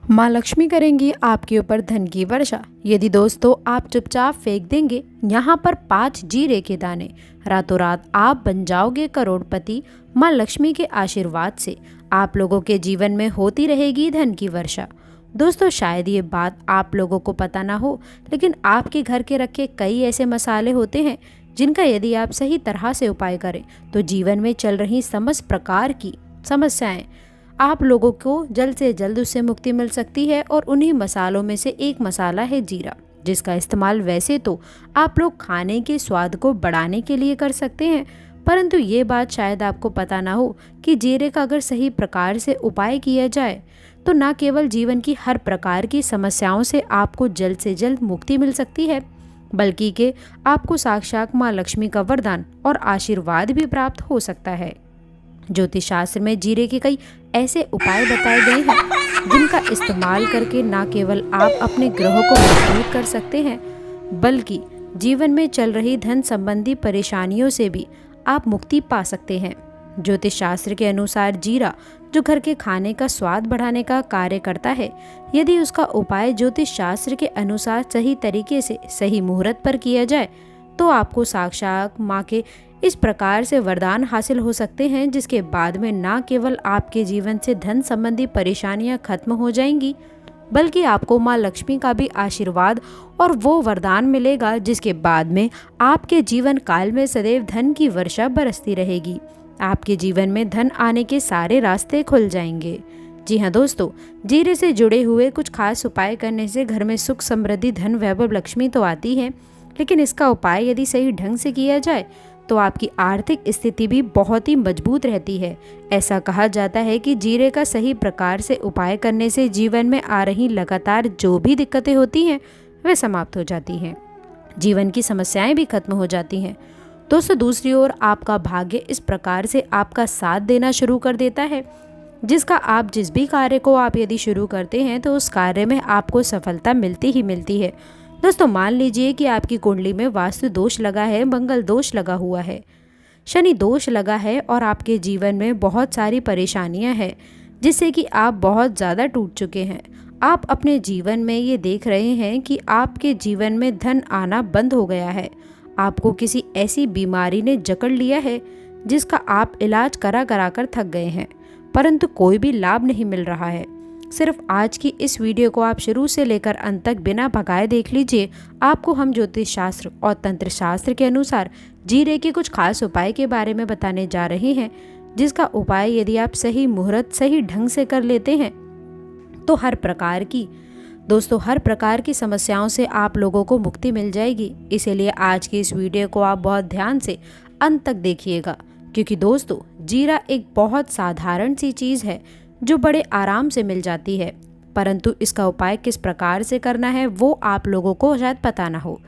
माँ लक्ष्मी करेंगी आपके ऊपर धन की वर्षा यदि दोस्तों आप चुपचाप फेंक देंगे यहाँ पर 5 जीरे के दाने। रातों रात आप बन जाओगे करोड़पति। माँ लक्ष्मी के आशीर्वाद से आप लोगों के जीवन में होती रहेगी धन की वर्षा। दोस्तों शायद ये बात आप लोगों को पता ना हो, लेकिन आपके घर के रखे कई ऐसे मसाले होते हैं जिनका यदि आप सही तरह से उपाय करें तो जीवन में चल रही समस्त प्रकार की समस्याएं आप लोगों को जल्द से जल्द उससे मुक्ति मिल सकती है। और उन्हीं मसालों में से एक मसाला है जीरा, जिसका इस्तेमाल वैसे तो आप लोग खाने के स्वाद को बढ़ाने के लिए कर सकते हैं, परंतु ये बात शायद आपको पता ना हो कि जीरे का अगर सही प्रकार से उपाय किया जाए तो न केवल जीवन की हर प्रकार की समस्याओं से आपको जल्द से जल्द मुक्ति मिल सकती है, बल्कि के आपको साक्षात माँ लक्ष्मी का वरदान और आशीर्वाद भी प्राप्त हो सकता है। ज्योतिष शास्त्र में जीरे के कई ऐसे उपाय बताए गए हैं जिनका इस्तेमाल करके न केवल आप अपने ग्रहों को मजबूत कर सकते हैं, बल्कि जीवन में चल रही धन संबंधी परेशानियों से भी आप मुक्ति पा सकते हैं। ज्योतिष शास्त्र के अनुसार जीरा जो घर के खाने का स्वाद बढ़ाने का कार्य करता है, यदि उसका उपाय ज्योतिष शास्त्र के अनुसार सही तरीके से सही मुहूर्त पर किया जाए तो आपको साक्षात माँ के इस प्रकार से वरदान हासिल हो सकते हैं, जिसके बाद में न केवल आपके जीवन से धन संबंधी परेशानियां खत्म हो जाएंगी, बल्कि आपको माँ लक्ष्मी का भी आशीर्वाद और वो वरदान मिलेगा जिसके बाद में आपके जीवन काल में सदैव धन की वर्षा बरसती रहेगी। आपके जीवन में धन आने के सारे रास्ते खुल जाएंगे। जी हाँ दोस्तों, जीरे से जुड़े हुए कुछ खास उपाय करने से घर में सुख समृद्धि धन वैभव लक्ष्मी तो आती है, लेकिन इसका उपाय यदि सही ढंग से किया जाए तो आपकी आर्थिक स्थिति भी बहुत ही मजबूत रहती है। ऐसा कहा जाता है कि जीरे का सही प्रकार से उपाय करने से जीवन में आ रही लगातार जो भी दिक्कतें होती हैं वे समाप्त हो जाती हैं, जीवन की समस्याएं भी खत्म हो जाती हैं। दोस्तों दूसरी ओर आपका भाग्य इस प्रकार से आपका साथ देना शुरू कर देता है जिसका आप जिस भी कार्य को आप यदि शुरू करते हैं तो उस कार्य में आपको सफलता मिलती ही मिलती है। दोस्तों मान लीजिए कि आपकी कुंडली में वास्तु दोष लगा है, मंगल दोष लगा हुआ है, शनि दोष लगा है और आपके जीवन में बहुत सारी परेशानियां हैं जिससे कि आप बहुत ज़्यादा टूट चुके हैं। आप अपने जीवन में ये देख रहे हैं कि आपके जीवन में धन आना बंद हो गया है, आपको किसी ऐसी बीमारी ने जकड़ लिया है जिसका आप इलाज करा करा कर थक गए हैं, परंतु कोई भी लाभ नहीं मिल रहा है। सिर्फ आज की इस वीडियो को आप शुरू से लेकर अंत तक बिना भगाए देख लीजिए। आपको हम ज्योतिष शास्त्र और तंत्र शास्त्र के अनुसार जीरे के कुछ खास उपाय के बारे में बताने जा रहे हैं, जिसका उपाय यदि आप सही मुहूर्त सही ढंग से कर लेते हैं तो हर प्रकार की समस्याओं से आप लोगों को मुक्ति मिल जाएगी। इसीलिए आज की इस वीडियो को आप बहुत ध्यान से अंत तक देखिएगा, क्योंकि दोस्तों जीरा एक बहुत साधारण सी चीज़ है जो बड़े आराम से मिल जाती है, परंतु इसका उपाय किस प्रकार से करना है वो आप लोगों को शायद पता ना हो।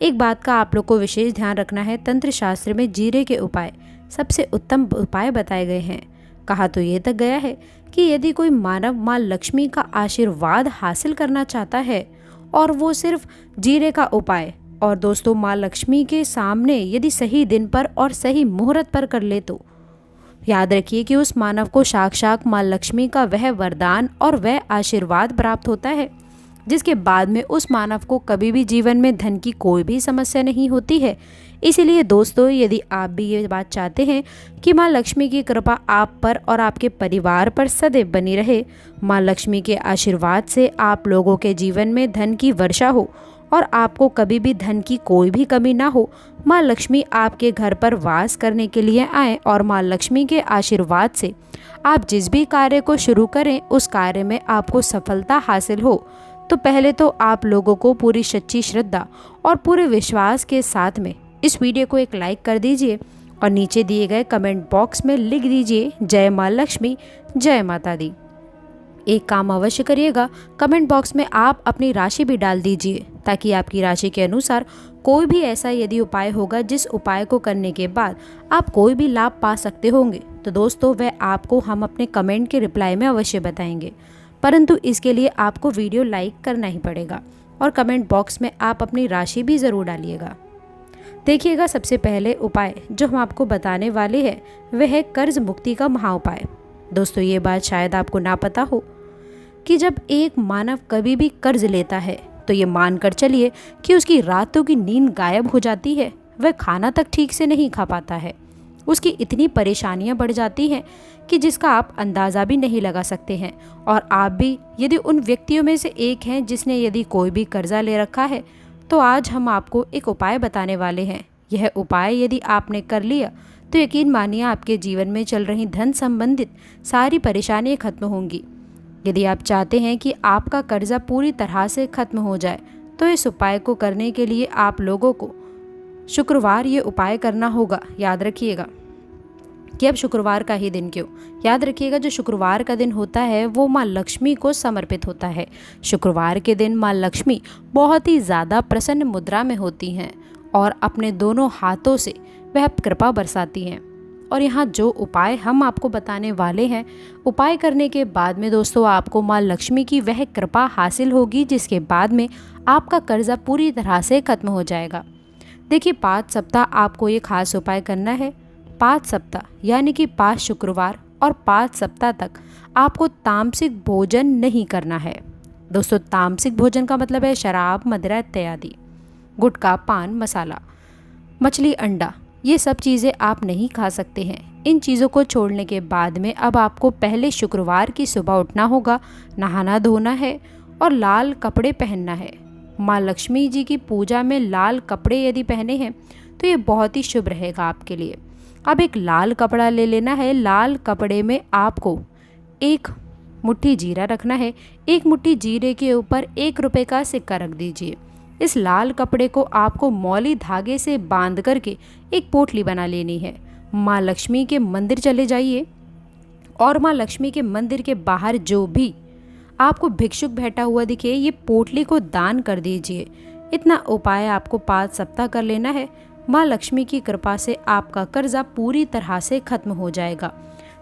एक बात का आप लोग को विशेष ध्यान रखना है, तंत्र शास्त्र में जीरे के उपाय सबसे उत्तम उपाय बताए गए हैं। कहा तो ये तक गया है कि यदि कोई मानव माँ लक्ष्मी का आशीर्वाद हासिल करना चाहता है और वो सिर्फ जीरे का उपाय और दोस्तों माँ लक्ष्मी के सामने यदि सही दिन पर और सही मुहूर्त पर कर ले तो याद रखिए कि उस मानव को साक्षात माँ लक्ष्मी का वह वरदान और वह आशीर्वाद प्राप्त होता है, जिसके बाद में उस मानव को कभी भी जीवन में धन की कोई भी समस्या नहीं होती है। इसीलिए दोस्तों यदि आप भी ये बात चाहते हैं कि माँ लक्ष्मी की कृपा आप पर और आपके परिवार पर सदैव बनी रहे, माँ लक्ष्मी के आशीर्वाद से आप लोगों के जीवन में धन की वर्षा हो और आपको कभी भी धन की कोई भी कमी ना हो, माँ लक्ष्मी आपके घर पर वास करने के लिए आए और माँ लक्ष्मी के आशीर्वाद से आप जिस भी कार्य को शुरू करें उस कार्य में आपको सफलता हासिल हो, तो पहले तो आप लोगों को पूरी सच्ची श्रद्धा और पूरे विश्वास के साथ में इस वीडियो को एक लाइक कर दीजिए और नीचे दिए गए कमेंट बॉक्स में लिख दीजिए जय माँ लक्ष्मी, जय माता दी। एक काम अवश्य करिएगा, कमेंट बॉक्स में आप अपनी राशि भी डाल दीजिए ताकि आपकी राशि के अनुसार कोई भी ऐसा यदि उपाय होगा जिस उपाय को करने के बाद आप कोई भी लाभ पा सकते होंगे तो दोस्तों वह आपको हम अपने कमेंट के रिप्लाई में अवश्य बताएंगे, परंतु इसके लिए आपको वीडियो लाइक करना ही पड़ेगा और कमेंट बॉक्स में आप अपनी राशि भी ज़रूर डालिएगा। देखिएगा सबसे पहले उपाय जो हम आपको बताने वाले हैं वह है कर्ज मुक्ति का महा उपाय। दोस्तों ये बात शायद आपको ना पता हो कि जब एक मानव कभी भी कर्ज लेता है तो ये मानकर चलिए कि उसकी रातों की नींद गायब हो जाती है, वह खाना तक ठीक से नहीं खा पाता है, उसकी इतनी परेशानियां बढ़ जाती हैं कि जिसका आप अंदाज़ा भी नहीं लगा सकते हैं। और आप भी यदि उन व्यक्तियों में से एक हैं जिसने यदि कोई भी कर्जा ले रखा है, तो आज हम आपको एक उपाय बताने वाले हैं। यह उपाय यदि आपने कर लिया तो यकीन मानिए आपके जीवन में चल रही धन संबंधित सारी परेशानियां खत्म होंगी। यदि आप चाहते हैं कि आपका कर्जा पूरी तरह से खत्म हो जाए तो इस उपाय को करने के लिए आप लोगों को शुक्रवार ये उपाय करना होगा। याद रखिएगा कि अब शुक्रवार का ही दिन क्यों, याद रखिएगा जो शुक्रवार का दिन होता है वो माँ लक्ष्मी को समर्पित होता है। शुक्रवार के दिन माँ लक्ष्मी बहुत ही ज़्यादा प्रसन्न मुद्रा में होती हैं और अपने दोनों हाथों से वह कृपा बरसाती हैं। और यहाँ जो उपाय हम आपको बताने वाले हैं, उपाय करने के बाद में दोस्तों आपको माँ लक्ष्मी की वह कृपा हासिल होगी जिसके बाद में आपका कर्जा पूरी तरह से खत्म हो जाएगा। देखिए 5 सप्ताह आपको ये खास उपाय करना है। 5 सप्ताह यानी कि 5 शुक्रवार और 5 सप्ताह तक आपको तामसिक भोजन नहीं करना है। दोस्तों तामसिक भोजन का मतलब है शराब, मदिरा इत्यादि, गुटखा, पान मसाला, मछली, अंडा, ये सब चीज़ें आप नहीं खा सकते हैं। इन चीज़ों को छोड़ने के बाद में अब आपको पहले शुक्रवार की सुबह उठना होगा, नहाना धोना है और लाल कपड़े पहनना है। माँ लक्ष्मी जी की पूजा में लाल कपड़े यदि पहने हैं तो ये बहुत ही शुभ रहेगा आपके लिए। अब एक लाल कपड़ा ले लेना है। लाल कपड़े में आपको 1 मुट्ठी जीरा रखना है। 1 मुट्ठी जीरे के ऊपर 1 रुपये का सिक्का रख दीजिए। इस लाल कपड़े को आपको मौली धागे से बांध करके एक पोटली बना लेनी है। माँ लक्ष्मी के मंदिर चले जाइए और माँ लक्ष्मी के मंदिर के बाहर जो भी आपको भिक्षुक बैठा हुआ दिखे ये पोटली को दान कर दीजिए। इतना उपाय आपको 5 सप्ताह कर लेना है। माँ लक्ष्मी की कृपा से आपका कर्जा पूरी तरह से खत्म हो जाएगा।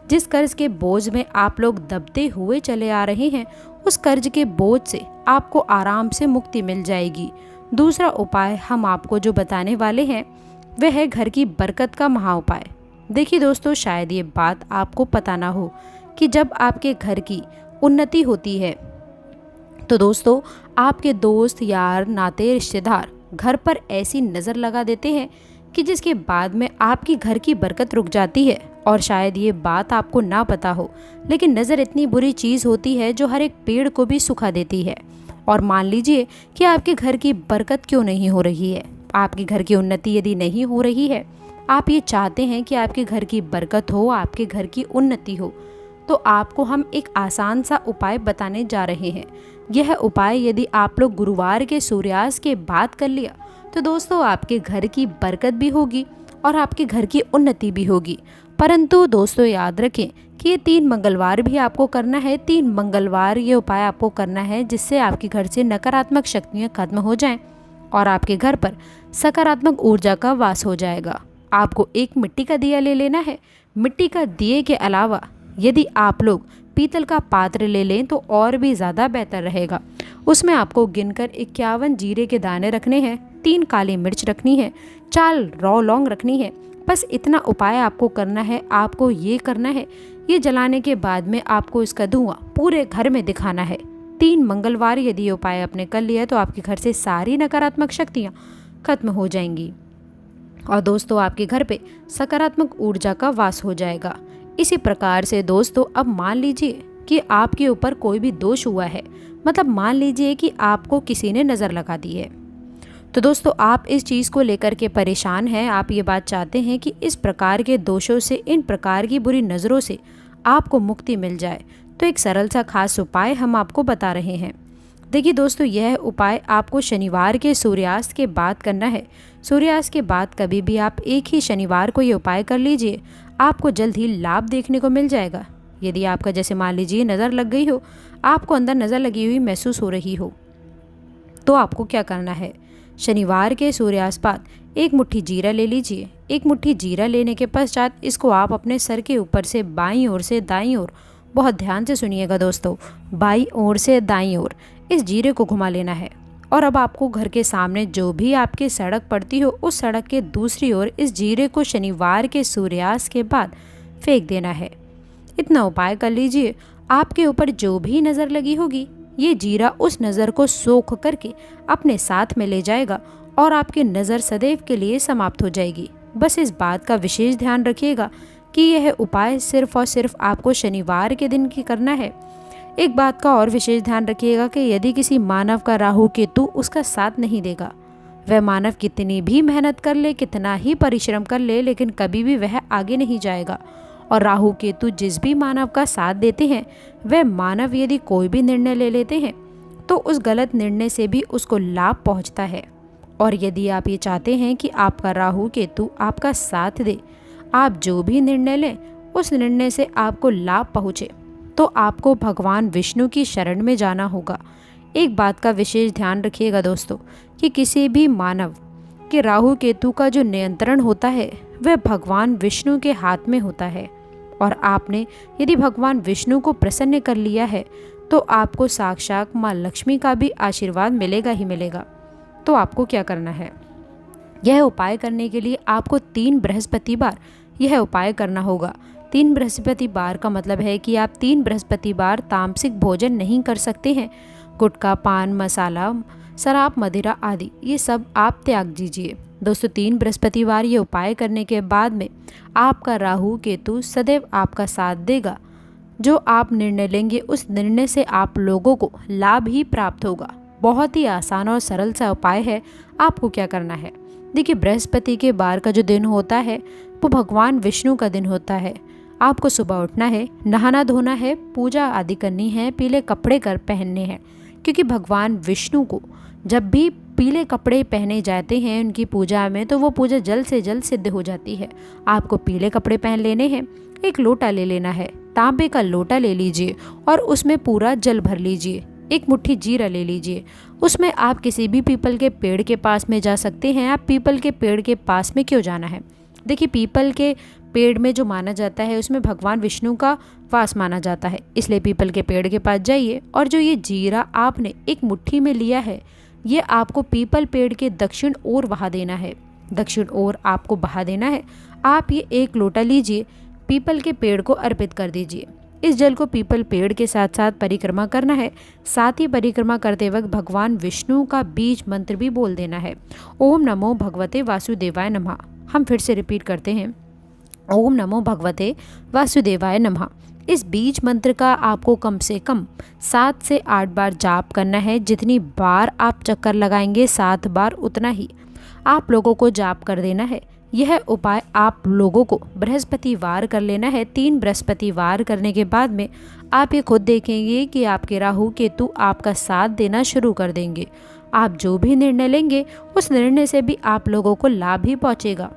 जिस कर्ज के बोझ में आप लोग दबते हुए चले आ रहे हैं उस कर्ज के बोझ से आपको आराम से मुक्ति मिल जाएगी। दूसरा उपाय हम आपको जो बताने वाले हैं वह है घर की बरकत का महा उपाय। देखिए दोस्तों शायद ये बात आपको पता ना हो कि जब आपके घर की उन्नति होती है तो दोस्तों आपके दोस्त, यार, नाते, रिश्तेदार घर पर ऐसी नज़र लगा देते हैं कि जिसके बाद में आपकी घर की बरकत रुक जाती है। और शायद ये बात आपको ना पता हो लेकिन नज़र इतनी बुरी चीज़ होती है जो हर एक पेड़ को भी सुखा देती है। और मान लीजिए कि आपके घर की बरकत क्यों नहीं हो रही है, आपके घर की उन्नति यदि नहीं हो रही है, आप ये चाहते हैं कि आपके घर की बरकत हो, आपके घर की उन्नति हो, तो आपको हम एक आसान सा उपाय बताने जा रहे हैं। यह उपाय यदि आप लोग गुरुवार के सूर्यास्त के बाद कर लिया तो दोस्तों आपके घर की बरकत भी होगी और आपके घर की उन्नति भी होगी। परंतु दोस्तों याद रखें कि ये 3 मंगलवार भी आपको करना है। 3 मंगलवार ये उपाय आपको करना है जिससे आपके घर से नकारात्मक शक्तियाँ खत्म हो जाएं और आपके घर पर सकारात्मक ऊर्जा का वास हो जाएगा। आपको एक मिट्टी का दिया ले लेना है। मिट्टी का दिए के अलावा यदि आप लोग पीतल का पात्र ले लें तो और भी ज़्यादा बेहतर रहेगा। उसमें आपको गिनकर 51 जीरे के दाने रखने हैं, 3 काली मिर्च रखनी है, 4 रौ लौंग रखनी है। बस इतना उपाय आपको करना है। आपको ये करना है, ये जलाने के बाद में आपको इसका धुआं पूरे घर में दिखाना है। 3 मंगलवार यदि ये उपाय आपने कर लिया तो आपके घर से सारी नकारात्मक शक्तियाँ खत्म हो जाएंगी और दोस्तों आपके घर पे सकारात्मक ऊर्जा का वास हो जाएगा। इसी प्रकार से दोस्तों अब मान लीजिए कि आपके ऊपर कोई भी दोष हुआ है, मतलब मान लीजिए कि आपको किसी ने नज़र लगा दी है, तो दोस्तों आप इस चीज़ को लेकर के परेशान हैं। आप ये बात चाहते हैं कि इस प्रकार के दोषों से, इन प्रकार की बुरी नज़रों से आपको मुक्ति मिल जाए, तो एक सरल सा खास उपाय हम आपको बता रहे हैं। देखिए दोस्तों यह उपाय आपको शनिवार के सूर्यास्त के बाद करना है। सूर्यास्त के बाद कभी भी आप एक ही शनिवार को ये उपाय कर लीजिए, आपको जल्द ही लाभ देखने को मिल जाएगा। यदि आपका जैसे मान लीजिए नज़र लग गई हो, आपको अंदर नज़र लगी हुई महसूस हो रही हो, तो आपको क्या करना है, शनिवार के सूर्यास्त बाद 1 मुट्ठी जीरा ले लीजिए। 1 मुट्ठी जीरा लेने के पश्चात इसको आप अपने सर के ऊपर से बाईं ओर से दाईं ओर, बहुत ध्यान से सुनिएगा दोस्तों, बाईं ओर से दाईं ओर इस जीरे को घुमा लेना है। और अब आपको घर के सामने जो भी आपकी सड़क पड़ती हो उस सड़क के दूसरी ओर इस जीरे को शनिवार के सूर्यास्त के बाद फेंक देना है। इतना उपाय कर लीजिए, आपके ऊपर जो भी नज़र लगी होगी, ये जीरा उस नज़र को सोख करके अपने साथ में ले जाएगा और आपकी नज़र सदैव के लिए समाप्त हो जाएगी। बस इस बात का विशेष ध्यान रखिएगा कि यह उपाय सिर्फ और सिर्फ आपको शनिवार के दिन की करना है। एक बात का और विशेष ध्यान रखिएगा कि यदि किसी मानव का राहु केतु उसका साथ नहीं देगा, वह मानव कितनी भी मेहनत कर ले, कितना ही परिश्रम कर ले, लेकिन कभी भी वह आगे नहीं जाएगा। और राहु केतु जिस भी मानव का साथ देते हैं, वह मानव यदि कोई भी निर्णय ले लेते हैं तो उस गलत निर्णय से भी उसको लाभ पहुंचता है। और यदि आप ये चाहते हैं कि आपका राहु केतु आपका साथ दे, आप जो भी निर्णय लें उस निर्णय से आपको लाभ पहुँचे, तो आपको भगवान विष्णु की शरण में जाना होगा। एक बात का विशेष ध्यान रखिएगा दोस्तों कि किसी भी मानव के राहु केतु का जो नियंत्रण होता है वह भगवान विष्णु के हाथ में होता है। और आपने यदि भगवान विष्णु को प्रसन्न कर लिया है तो आपको साक्षात माँ लक्ष्मी का भी आशीर्वाद मिलेगा ही मिलेगा। तो आपको क्या करना है, यह उपाय करने के लिए आपको 3 बृहस्पतिवार यह उपाय करना होगा। 3 बृहस्पतिवार का मतलब है कि आप 3 बृहस्पतिवार तामसिक भोजन नहीं कर सकते हैं। गुटखा, पान मसाला, शराब, मदिरा आदि ये सब आप त्याग दीजिए। दोस्तों 3 बृहस्पतिवार ये उपाय करने के बाद में आपका राहु केतु सदैव आपका साथ देगा। जो आप निर्णय लेंगे उस निर्णय से आप लोगों को लाभ ही प्राप्त होगा। बहुत ही आसान और सरल सा उपाय है। आपको क्या करना है, देखिए बृहस्पति के वार का जो दिन होता है वो भगवान विष्णु का दिन होता है। आपको सुबह उठना है, नहाना धोना है, पूजा आदि करनी है, पीले कपड़े कर पहनने हैं, क्योंकि भगवान विष्णु को जब भी पीले कपड़े पहने जाते हैं उनकी पूजा में तो वो पूजा जल्द से जल्द सिद्ध हो जाती है। आपको पीले कपड़े पहन लेने हैं, एक लोटा ले लेना है, तांबे का लोटा ले लीजिए और उसमें पूरा जल भर लीजिए। एक मुट्ठी जीरा ले लीजिए, उसमें आप किसी भी पीपल के पेड़ के पास में जा सकते हैं। आप पीपल के पेड़ के पास में क्यों जाना है, देखिए पीपल के पेड़ में जो माना जाता है उसमें भगवान विष्णु का वास माना जाता है, इसलिए पीपल के पेड़ के पास जाइए और जो ये जीरा आपने एक मुट्ठी में लिया है ये आपको पीपल पेड़ के दक्षिण ओर बहा देना है। दक्षिण ओर आपको बहा देना है। आप ये एक लोटा लीजिए, पीपल के पेड़ को अर्पित कर दीजिए। इस जल को पीपल पेड़ के साथ साथ परिक्रमा करना है। साथ ही परिक्रमा करते वक्त भगवान विष्णु का बीज मंत्र भी बोल देना है, ओम नमो भगवते वासुदेवाय नमः। हम फिर से रिपीट करते हैं, ओम नमो भगवते वासुदेवाय नमः। इस बीज मंत्र का आपको कम से कम 7 से 8 बार जाप करना है। जितनी बार आप चक्कर लगाएंगे 7 बार उतना ही आप लोगों को जाप कर देना है। यह उपाय आप लोगों को बृहस्पतिवार कर लेना है। 3 बृहस्पतिवार करने के बाद में आप ये खुद देखेंगे कि आपके राहु केतु आपका साथ देना शुरू कर देंगे। आप जो भी निर्णय लेंगे उस निर्णय से भी आप लोगों को लाभ ही पहुँचेगा।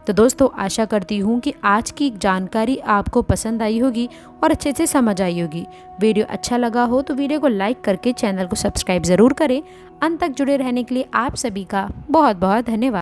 तो दोस्तों आशा करती हूँ कि आज की जानकारी आपको पसंद आई होगी और अच्छे से समझ आई होगी। वीडियो अच्छा लगा हो तो वीडियो को लाइक करके चैनल को सब्सक्राइब ज़रूर करें। अंत तक जुड़े रहने के लिए आप सभी का बहुत बहुत धन्यवाद।